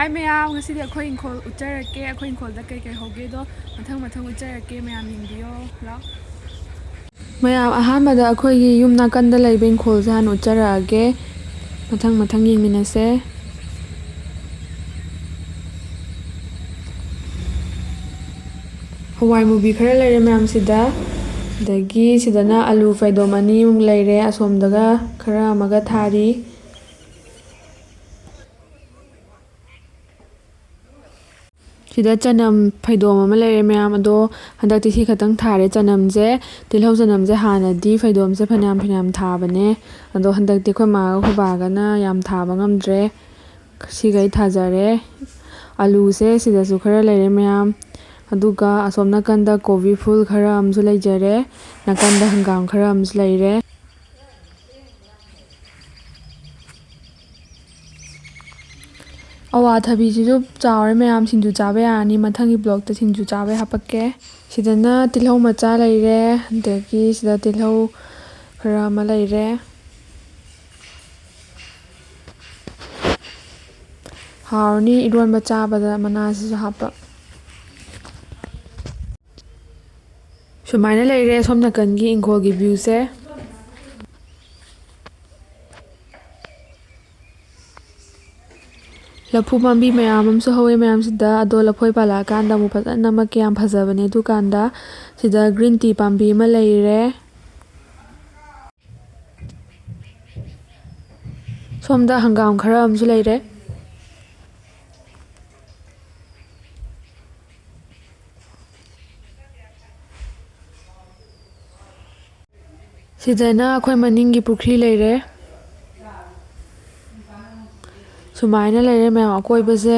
Hi ma'am, ngasi di akhoi Engkhol utjarake, akhoi Engkhol da kai hoge do mathang utjarake ma'am yingbiyo lao. Ma'am ahanbada akhoi gi yum nakanda laiba Engkhol se han utjarage. Mathang yengminase. Hawai mubi khara laire ma'am sida. Dagi sidana alu faidom ani mung laire asomdaga khara amaga thari. Sida chanam faidom ama laire ma'am ado handakti si khatang thare chanam je tilhau chanam je hanadi faidom se phanam thabane ado handakti khoi ma ga khoba na yam thaba ngamdre sigai thajare alu se sida su khara laire ma'am aduga asomna kanda kobi phul khara amsu laijare nakanda hangam khara amsu laire. Awa thabi jisu chawre ma'am singju chabe ani mathangi block ta singju chabe hapakke sidana tilhau macha laire dagi sida tilhau khara ma laire haurni iron macha bada mana sisu hapa sumaina laire somna kangi Engkhol gi view se Lapu pambi mayam amsu hawe mayam sida ado laphoi pala kanda mu phajana ma kyam phajabane du kanda sida green tea pambi ma laire somda hangam khara amsu laire sidana akhoi maningi pukhri laire sumaina laire mayam akoi base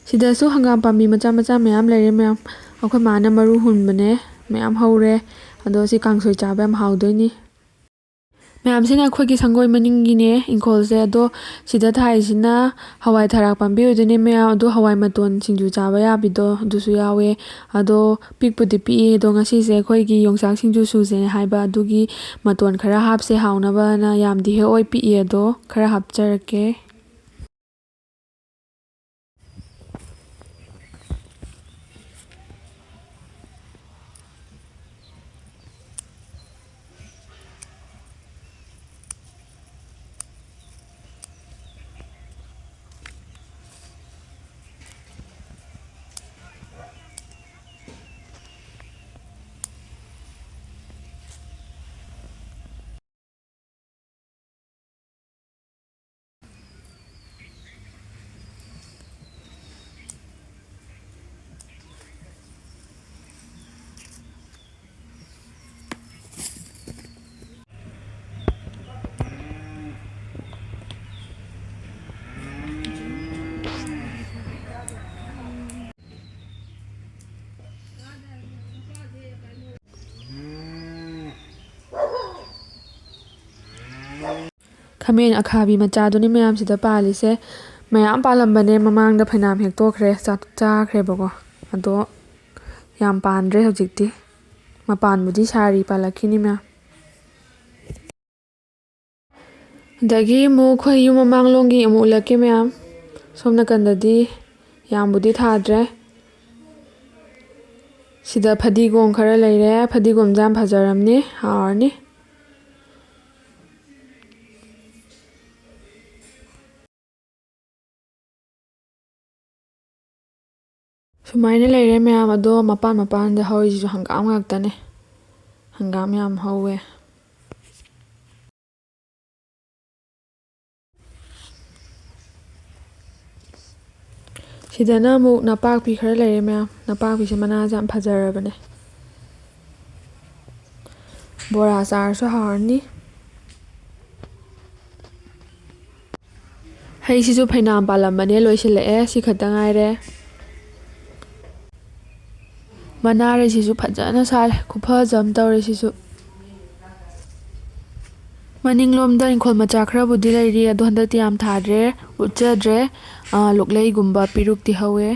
sidasu hangam pambi macha mayam laire mayam akhoi mana maru hunbane mayam haure ado si kangsoi chabe am haudoini mayam sina akhoi gi sangoi maningi ne Engkhol se ado sida thai sina hawai tharak pambi odone mayam ado hawai maton singju chaba yabido dusu yawe ado pikpudi pi do ngasi se akhoi gi yongchak singju su se haiba adugi maton khara hapse haunaba na yamdi he oi pi ado khara hapcharake. Khamen akhabi machaduni mayam sida palise mayam palambane mamangda phainam hektokre chakre bako ado yam pandre hojikti mapan budi sari palakhini ma dagi mu khoi yum mamanglongi amu lake mayam somna kandadi yam budi thadre sida phadigom khara laire phadigom jam phajaramni haurni sumaina laire mayam ado mapan da hawi jisu hangam ngaktane hangam yam hawe sidana mu napakpi khara laire mayam napakpi se mana jam phajarabane bora char so haurni hei sisu phainam palambane loisile si khata ngaire manare sisu phajana sale khupha jam tawre sisu maninglomda Engkhol macha khara budi lairi ado handakti yam thadre utchadre loklei gumba pirukti hawe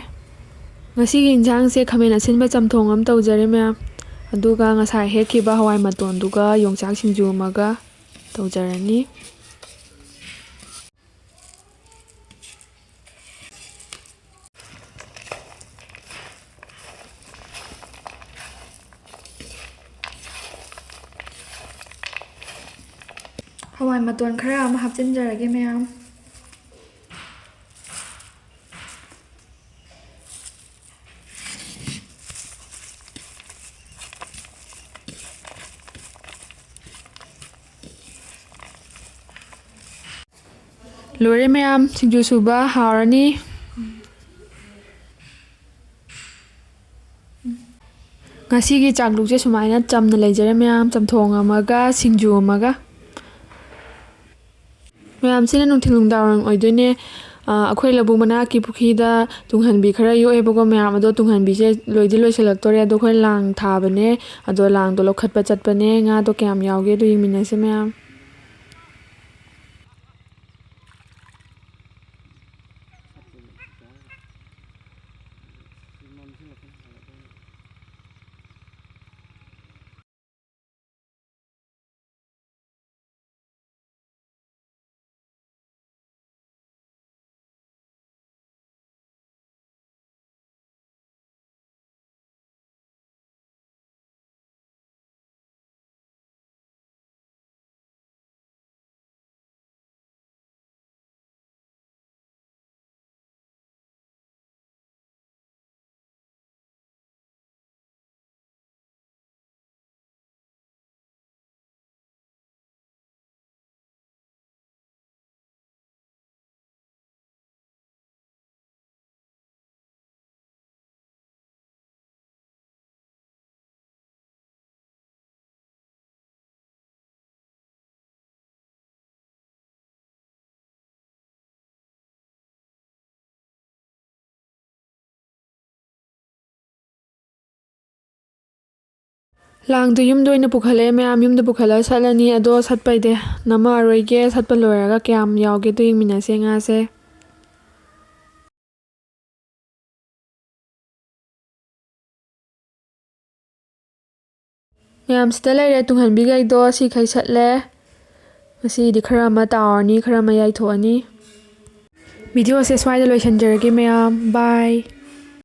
ꯉꯁꯤꯒꯤ ꯏꯟꯁꯥꯡꯁꯦ ꯈꯥꯃꯦꯟ ꯑꯁꯤꯟꯕ ꯆꯝꯊꯣꯡ ꯑꯃ ꯇꯧꯖꯔꯦ ꯃꯌꯥꯝ, ꯑꯗꯨꯒ ꯉꯁꯥꯏ ꯍꯦꯛꯈꯤꯕ ꯍꯋꯥꯏ ꯃꯇꯣꯟꯗꯨꯒ ꯌꯣꯡꯆꯥꯛ ꯁꯤꯡꯖꯨ ꯑꯃꯒ ꯇꯧꯖꯔꯅꯤ꯫ ꯍꯋꯥꯏ ꯃꯇꯣꯟ ꯈꯔ ꯑꯃ ꯍꯥꯞꯆꯤꯟꯖꯔꯒꯦ ꯃꯌꯥꯝ꯫ ꯂꯣꯏꯔꯦ ꯃꯌꯥꯝ, ꯁꯤꯡꯖꯨ ꯁꯨꯕ ꯍꯥꯎꯔꯅꯤ꯫ ꯉꯁꯤꯒꯤ ꯆꯥꯛꯂꯨꯛꯁꯦ ꯁꯨꯃꯥꯏꯅ ꯆꯝꯅ ꯂꯩꯖꯔꯦ ꯃꯌꯥꯝ, ꯆꯝꯊꯣꯡ ꯑꯃꯒ ꯁꯤꯡꯖꯨ ꯑꯃꯒ꯫ ꯃꯌꯥꯝꯁꯤꯅ ꯅꯨꯡꯊꯤꯜ ꯅꯨꯡꯗꯥꯡꯋꯥꯏꯔꯝ ꯑꯣꯏꯗꯣꯏꯅꯦ꯫ ꯑꯩꯈꯣꯏ ꯂꯧꯕꯨꯛ ꯃꯅꯥꯛꯀꯤ ꯄꯨꯈ꯭ꯔꯤꯗ ꯇꯨꯡꯍꯟꯕꯤ ꯈꯔ ꯌꯣꯛꯑꯦꯕꯀꯣ ꯃꯌꯥꯝ, ꯑꯗꯣ ꯇꯨꯡꯍꯟꯕꯤꯁꯦ ꯂꯣꯏꯗꯤ ꯂꯣꯏꯁꯤꯜꯂꯛꯇꯣꯔꯦ, ꯑꯗꯣ ꯑꯩꯈꯣꯏ ꯂꯥꯡ ꯊꯥꯕꯅꯦ, ꯑꯗꯣ ꯂꯥꯡꯗꯣ ꯂꯧꯈꯠꯄ ꯆꯠꯄꯅꯦ, ꯉꯥꯗꯣ ꯀꯌꯥꯝ ꯌꯥꯎꯒꯦꯗꯣ ꯌꯦꯡꯃꯤꯟꯅꯁꯦ ꯃꯌꯥꯝ꯫ ꯂꯥꯡꯗꯣ ꯌꯨꯝꯗ ꯑꯣꯏꯅ ꯄꯨꯈꯠꯂꯛꯑꯦ ꯃꯌꯥꯝ, ꯌꯨꯝꯗ ꯄꯨꯈꯠꯂꯒ ꯁꯠꯂꯅꯤ, ꯑꯗꯣ ꯁꯠꯄꯩꯗꯤ ꯅꯝꯃꯛꯑꯔꯣꯏꯒꯦ, ꯁꯠꯄ ꯂꯣꯏꯔꯒ ꯀꯌꯥꯝ ꯌꯥꯎꯒꯦꯗꯣ ꯌꯦꯡꯃꯤꯟꯅꯁꯦ ꯉꯥꯁꯦ꯫ ꯃꯌꯥꯝ ꯁꯤꯗ ꯂꯩꯔꯦ ꯇꯨꯡꯍꯟꯕꯤꯈꯩꯗꯣ, ꯁꯤꯈꯩ ꯁꯠꯂꯦ꯫ ꯉꯁꯤꯗꯤ ꯈꯔ ꯑꯃ ꯇꯥꯎꯔꯅꯤ, ꯈꯔ ꯑꯃ ꯌꯥꯏꯊꯣꯛꯑꯅꯤ꯫ ꯚꯤꯗꯤꯑꯣꯁꯦ ꯁ꯭ꯋꯥꯏꯗ ꯂꯣꯏꯁꯤꯟꯖꯔꯒꯦ ꯃꯌꯥꯝ, ꯕꯥꯏ꯫